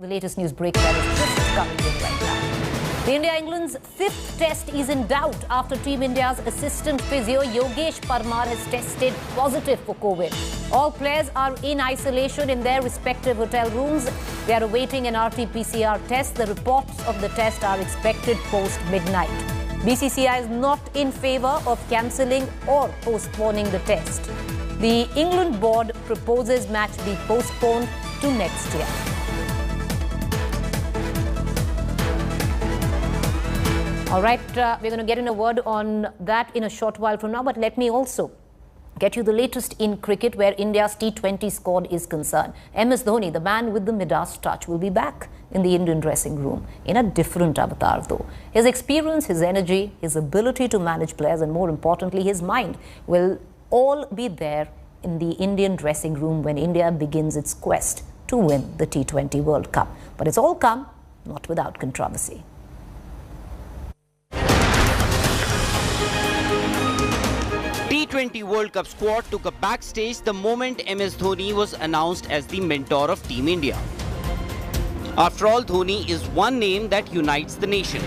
The latest news break that is just coming in right now. The India-England's fifth test is in doubt after Team India's assistant physio Yogesh Parmar has tested positive for COVID. All players are in isolation in their respective hotel rooms. They are awaiting an RT-PCR test. The reports of the test are expected post-midnight. BCCI is not in favour of cancelling or postponing the test. The England board proposes match be postponed to next year. All right, we're going to get in a word on that in a short while from now, but let me also get you the latest in cricket where India's T20 squad is concerned. MS Dhoni, the man with the Midas touch, will be back in the Indian dressing room in a different avatar though. His experience, his energy, his ability to manage players and more importantly his mind will all be there in the Indian dressing room when India begins its quest to win the T20 World Cup. But it's all come not without controversy. T20 World Cup squad took a backstage the moment MS Dhoni was announced as the mentor of Team India. After all, Dhoni is one name that unites the nation.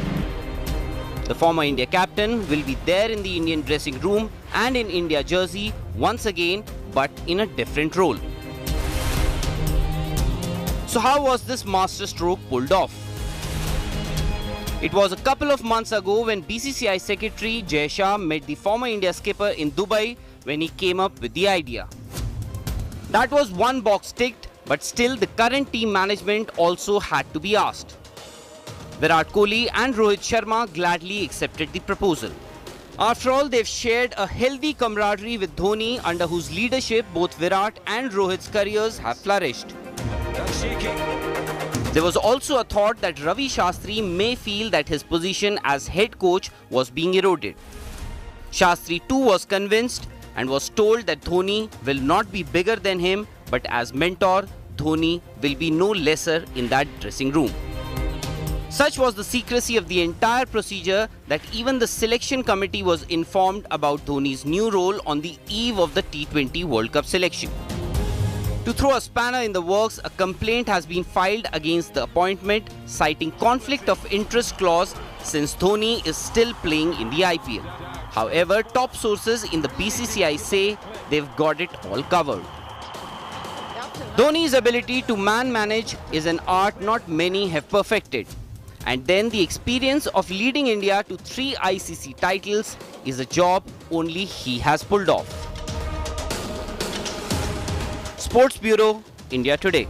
The former India captain will be there in the Indian dressing room and in India jersey once again, but in a different role. So how was this masterstroke pulled off? It was a couple of months ago when BCCI Secretary Jai Shah met the former India skipper in Dubai when he came up with the idea. That was one box ticked, but still the current team management also had to be asked. Virat Kohli and Rohit Sharma gladly accepted the proposal. After all, they've shared a healthy camaraderie with Dhoni, under whose leadership both Virat and Rohit's careers have flourished. There was also a thought that Ravi Shastri may feel that his position as head coach was being eroded. Shastri too was convinced and was told that Dhoni will not be bigger than him, but as mentor, Dhoni will be no lesser in that dressing room. Such was the secrecy of the entire procedure that even the selection committee was informed about Dhoni's new role on the eve of the T20 World Cup selection. To throw a spanner in the works, a complaint has been filed against the appointment, citing conflict of interest clause since Dhoni is still playing in the IPL. However, top sources in the BCCI say they've got it all covered. Dhoni's ability to manage is an art not many have perfected. And then the experience of leading India to 3 ICC titles is a job only he has pulled off. Sports Bureau, India Today.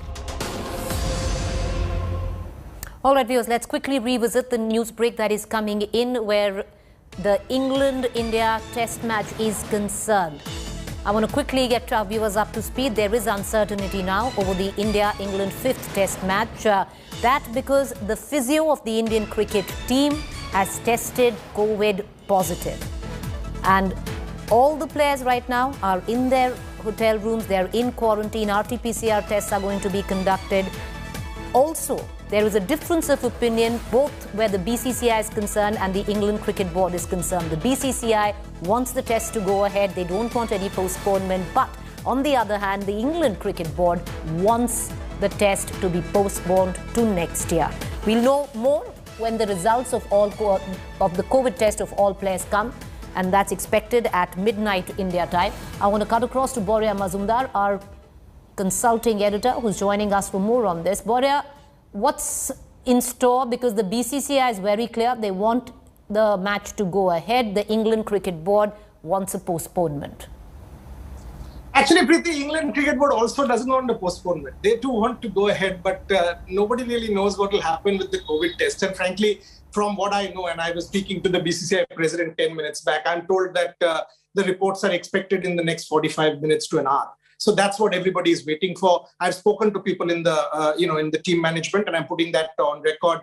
All right, viewers, let's quickly revisit the news break that is coming in where the England-India test match is concerned. I want to quickly get our viewers up to speed. There is uncertainty now over the India-England fifth test match. That because the physio of the Indian cricket team has tested COVID positive. And all the players right now are in their hotel rooms, they're in quarantine, RT-PCR tests are going to be conducted. Also, there is a difference of opinion both where the BCCI is concerned and the England Cricket Board is concerned. The BCCI wants the test to go ahead, they don't want any postponement, but on the other hand, the England Cricket Board wants the test to be postponed to next year. We'll know more when the results of the COVID test of all players come, and that's expected at midnight India time. I want to cut across to Boria Mazumdar, our consulting editor, who's joining us for more on this. Boria, what's in store? Because the BCCI is very clear. They want the match to go ahead. The England Cricket Board wants a postponement. Actually, Preeti, England Cricket Board also doesn't want a postponement. They too want to go ahead, but nobody really knows what will happen with the COVID test. And frankly, from what I know, and I was speaking to the BCCI president 10 minutes back, I'm told that the reports are expected in the next 45 minutes to an hour. So that's what everybody is waiting for. I've spoken to people in the, in the team management, and I'm putting that on record.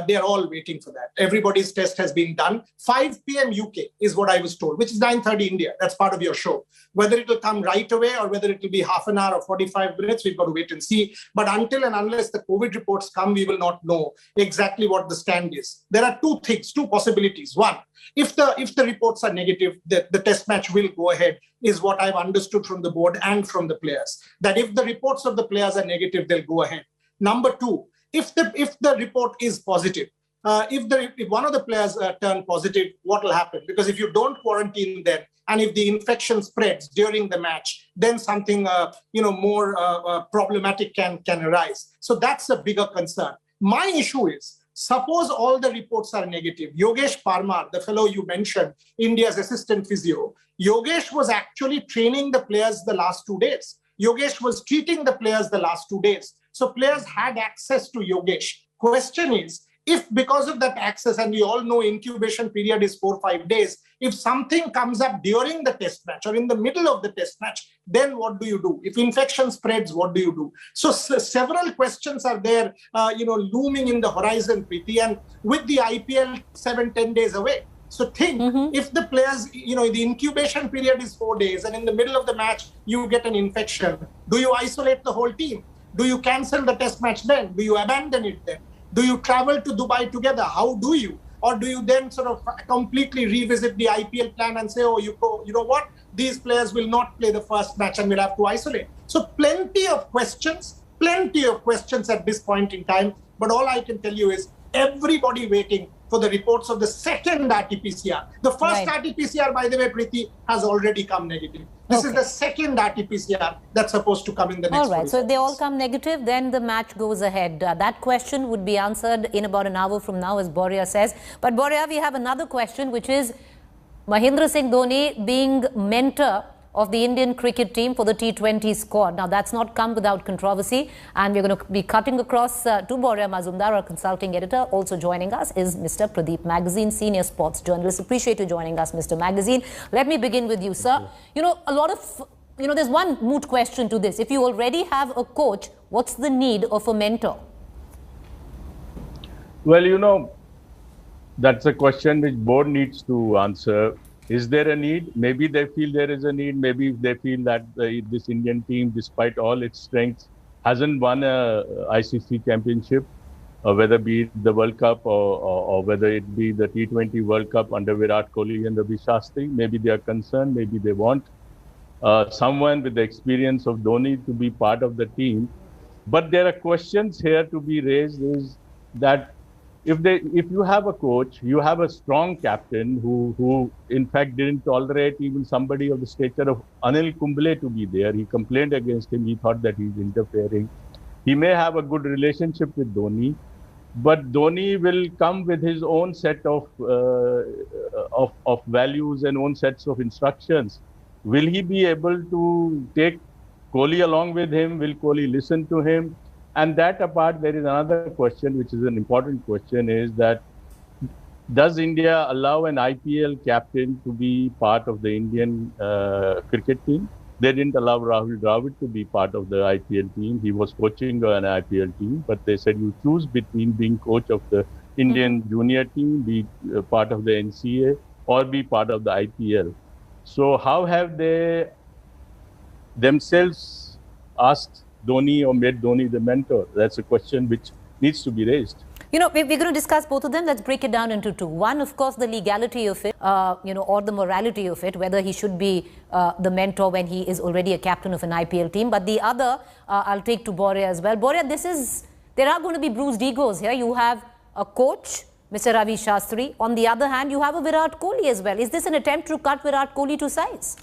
They're all waiting for that. Everybody's test has been done. 5 p.m. UK is what I was told, which is 9:30 India. That's part of your show. Whether it will come right away or whether it will be half an hour or 45 minutes, we've got to wait and see. But until and unless the COVID reports come, we will not know exactly what the stand is. There are two possibilities. One, if the reports are negative, the test match will go ahead, is what I've understood from the board and from the players. That if the reports of the players are negative, they'll go ahead. Number two, if the report is positive, if one of the players turn positive, what will happen? Because if you don't quarantine them, and if the infection spreads during the match, then something more problematic can arise. So that's a bigger concern. My issue is, suppose all the reports are negative. Yogesh Parmar, the fellow you mentioned, India's assistant physio, Yogesh was actually training the players the last 2 days. Yogesh was treating the players the last 2 days. So players had access to Yogesh. Question is, if because of that access, and we all know incubation period is 4 or 5 days, if something comes up during the test match or in the middle of the test match, then what do you do? If infection spreads, what do you do? So several questions are there, looming in the horizon, Preeti, and with the IPL 7-10 days away. So think, if the players, the incubation period is 4 days, and in the middle of the match, you get an infection, do you isolate the whole team? Do you cancel the test match then? Do you abandon it then? Do you travel to Dubai together? How do you? Or do you then sort of completely revisit the IPL plan and say, oh, you know what? These players will not play the first match and we'll have to isolate. So plenty of questions at this point in time. But all I can tell you is everybody waiting for the reports of the second RT-PCR. The first RT-PCR, by the way, Preeti, has already come negative. This is the second RT-PCR that's supposed to come in the next. All right. So if they all come negative, then the match goes ahead. That question would be answered in about an hour from now, as Boria says. But Boria, we have another question, which is Mahendra Singh Dhoni being mentor of the Indian cricket team for the T20 squad. Now, that's not come without controversy, and we're going to be cutting across to Boria Mazumdar, our consulting editor. Also joining us is Mr. Pradeep Magazine, senior sports journalist. Appreciate you joining us, Mr. Magazine. Let me begin with you, sir. There's one moot question to this. If you already have a coach, what's the need of a mentor? Well, that's a question which board needs to answer. Is there a need? Maybe they feel there is a need. Maybe they feel that this Indian team, despite all its strengths, hasn't won a ICC championship, whether be it the World Cup or whether it be the T20 World Cup under Virat Kohli and Ravi Shastri. Maybe they are concerned. Maybe they want someone with the experience of Dhoni to be part of the team. But there are questions here to be raised, is that if you have a coach, you have a strong captain who in fact didn't tolerate even somebody of the stature of Anil Kumble to be there. He complained against him. He thought that he's interfering. He may have a good relationship with Dhoni, but Dhoni will come with his own set of values and own sets of instructions. Will he be able to take Kohli along with him? Will Kohli listen to him? And that apart, there is another question, which is an important question, is that does India allow an IPL captain to be part of the Indian cricket team? They didn't allow Rahul Dravid to be part of the IPL team. He was coaching an IPL team, but they said you choose between being coach of the Indian junior team, be part of the NCA, or be part of the IPL. So how have they themselves asked Dhoni or made Dhoni the mentor? That's a question which needs to be raised. We're going to discuss both of them. Let's break it down into two. One, of course, the legality of it, or the morality of it, whether he should be the mentor when he is already a captain of an IPL team. But the other, I'll take to Boria as well. Boria, there are going to be bruised egos here. You have a coach, Mr. Ravi Shastri. On the other hand, you have a Virat Kohli as well. Is this an attempt to cut Virat Kohli to size?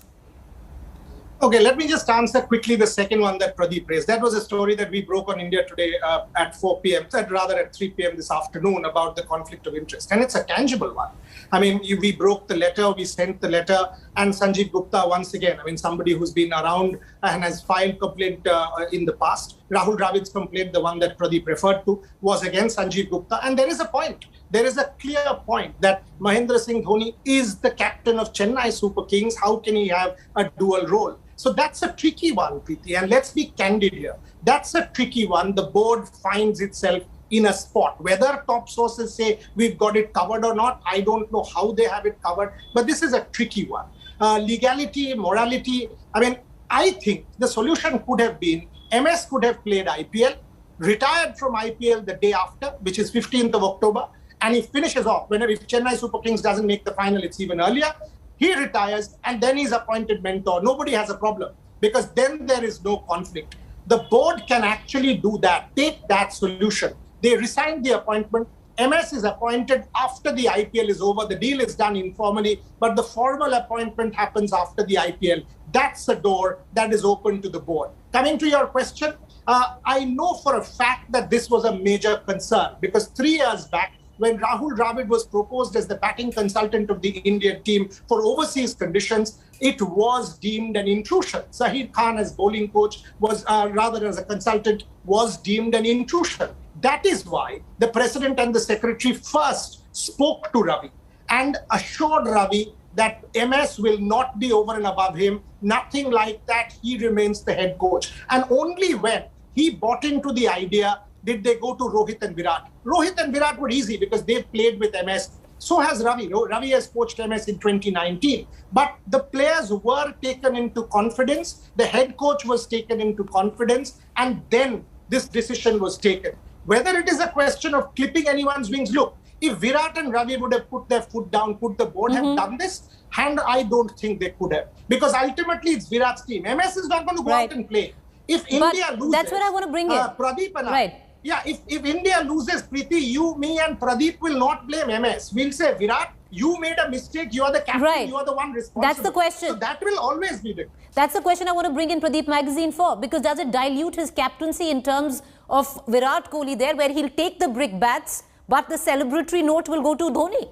Okay, let me just answer quickly the second one that Pradeep raised. That was a story that we broke on India Today at 4 p.m., rather at 3 p.m. this afternoon, about the conflict of interest. And it's a tangible one. I mean, we broke the letter, we sent the letter, and Sanjeev Gupta, once again, somebody who's been around and has filed complaint in the past. Rahul Dravid's complaint, the one that Pradeep referred to, was against Sanjeev Gupta. And there is a point. There is a clear point that Mahendra Singh Dhoni is the captain of Chennai Super Kings. How can he have a dual role? So that's a tricky one, Preeti. And let's be candid here. That's a tricky one. The board finds itself in a spot. Whether top sources say we've got it covered or not, I don't know how they have it covered. But this is a tricky one. Legality, morality. I think the solution could have been MS could have played IPL, retired from IPL the day after, which is 15th of October. And he finishes off. If Chennai Super Kings doesn't make the final, it's even earlier. He retires and then he's appointed mentor. Nobody has a problem because then there is no conflict. The board can actually do that. Take that solution. They resigned the appointment. MS is appointed after the IPL is over. The deal is done informally, but the formal appointment happens after the IPL. That's a door that is open to the board. Coming to your question, I know for a fact that this was a major concern because 3 years back, when Rahul Dravid was proposed as the batting consultant of the Indian team for overseas conditions, it was deemed an intrusion. Zahir Khan as bowling coach was, rather as a consultant, was deemed an intrusion. That is why the president and the secretary first spoke to Ravi and assured Ravi that MS will not be over and above him. Nothing like that. He remains the head coach. And only when he bought into the idea did they go to Rohit and Virat. Rohit and Virat were easy because they've played with MS. So has Ravi. Ravi has coached MS in 2019. But the players were taken into confidence. The head coach was taken into confidence. And then this decision was taken. Whether it is a question of clipping anyone's wings, look, if Virat and Ravi would have put their foot down, could the board have done this? And I don't think they could have. Because ultimately it's Virat's team. MS is not going to go out and play. If India loses... That's what I want to bring in. Pradeep and I, yeah, if India loses, Preeti, you, me and Pradeep will not blame MS. We'll say, Virat, you made a mistake. You are the captain. You are the one responsible. That's the question. So that will always be the... That's the question I want to bring in Pradeep Magazine for. Because does it dilute his captaincy in terms of Virat Kohli there, where he'll take the brick bats, but the celebratory note will go to Dhoni?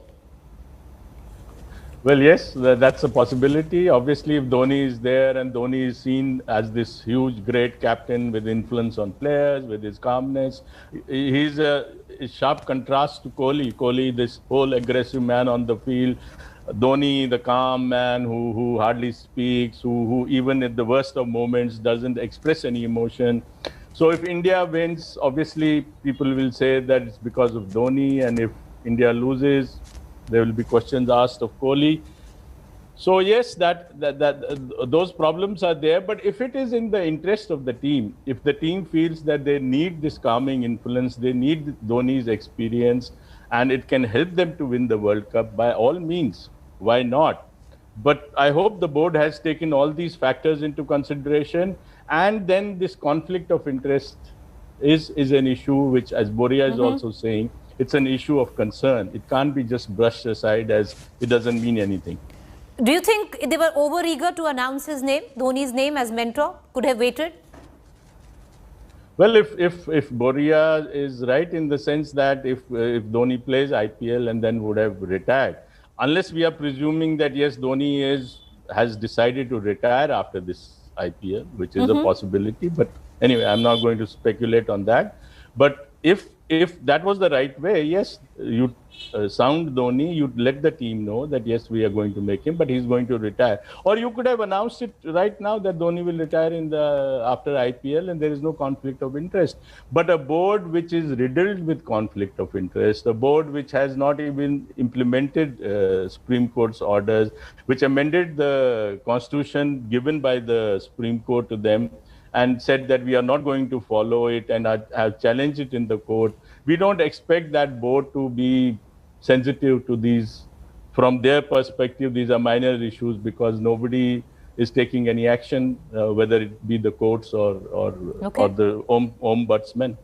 Well, yes, that's a possibility. Obviously, if Dhoni is there and Dhoni is seen as this huge, great captain with influence on players, with his calmness, he's a sharp contrast to Kohli. Kohli, this whole aggressive man on the field. Dhoni, the calm man who hardly speaks, who even at the worst of moments doesn't express any emotion. So if India wins, obviously people will say that it's because of Dhoni, and if India loses, there will be questions asked of Kohli. So yes, those problems are there. But if it is in the interest of the team, if the team feels that they need this calming influence, they need Dhoni's experience, and it can help them to win the World Cup, by all means, why not? But I hope the board has taken all these factors into consideration, and then this conflict of interest is an issue which, as Boria is also saying, it's an issue of concern. It can't be just brushed aside as it doesn't mean anything. Do you think they were over-eager to announce his name, Dhoni's name as mentor? Could have waited? Well, if Boria is right in the sense that if Dhoni plays IPL and then would have retired, unless we are presuming that yes, Dhoni has decided to retire after this IPL, which is a possibility. But anyway, I'm not going to speculate on that. But if that was the right way, yes, you sound Dhoni, you'd let the team know that yes, we are going to make him, but he's going to retire. Or you could have announced it right now that Dhoni will retire after IPL, and there is no conflict of interest. But a board which is riddled with conflict of interest, a board which has not even implemented Supreme Court's orders, which amended the constitution given by the Supreme Court to them, and said that we are not going to follow it and have challenged it in the court. We don't expect that board to be sensitive to these. From their perspective, these are minor issues because nobody is taking any action, whether it be the courts or the ombudsman.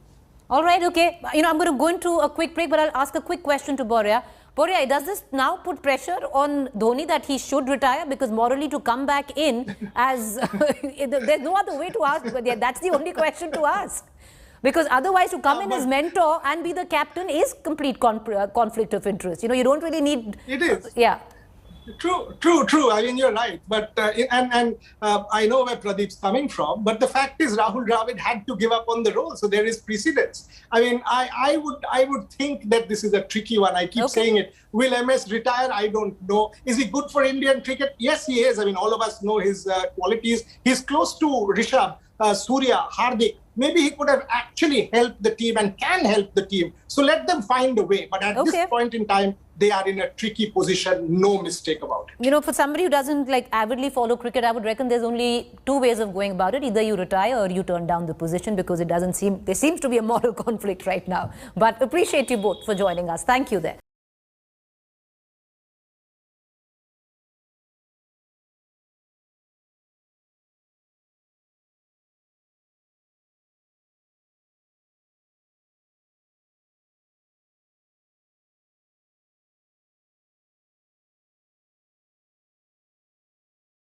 All right, okay. I'm going to go into a quick break, but I'll ask a quick question to Boria. Boria, does this now put pressure on Dhoni that he should retire? Because morally to come back in as... there's no other way to ask, but yeah, that's the only question to ask. Because otherwise to come in as mentor and be the captain is complete conflict of interest. You don't really need... It is. Yeah. True. I mean, you're right. But I know where Pradeep's coming from. But the fact is, Rahul Dravid had to give up on the role, so there is precedence. I mean, I would think that this is a tricky one. I keep saying it. Will MS retire? I don't know. Is he good for Indian cricket? Yes, he is. I mean, all of us know his qualities. He's close to Rishabh, Surya, Hardik. Maybe he could have actually helped the team and can help the team. So let them find a way. But at this point in time, they are in a tricky position. No mistake about it. For somebody who doesn't avidly follow cricket, I would reckon there's only two ways of going about it. Either you retire or you turn down the position, because there seems to be a moral conflict right now. But appreciate you both for joining us. Thank you there.